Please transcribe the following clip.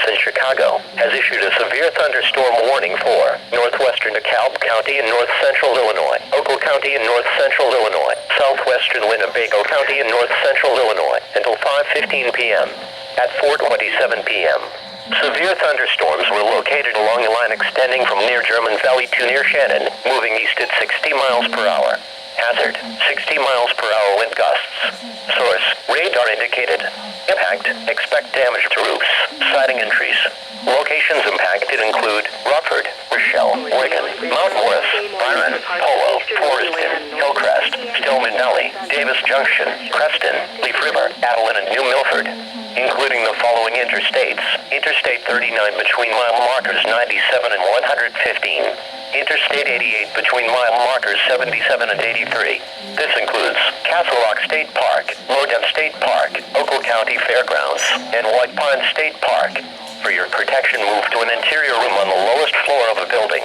Office in Chicago has issued a severe thunderstorm warning for northwestern DeKalb County and north central Illinois, Oakland County and north central Illinois, southwestern Winnebago County and north central Illinois until 5:15 p.m. At 4:27 p.m. Severe thunderstorms were located along a line extending from near German Valley to near Shannon, moving east at 60 miles per hour. Hazard, 60 miles per hour wind gusts. Source, radar indicated. Impact, expect damage to roofs, siding and trees. Locations impacted include Rockford, Rochelle, Wigan, Mount Morris, Byron, Polo, Forest Hill, Hillcrest, Stillman Valley, Davis Junction, Creston, Leaf River, Adeline and New Milford, including the following interstates. Interstate 39 between mile markers 97 and 115. Interstate 88 between mile markers 77 and 83. This includes Castle Rock State Park, Lodem State Park, Oakland County Fairgrounds, and White Pine State Park. For your protection, move to an interior room on the lowest floor of a building.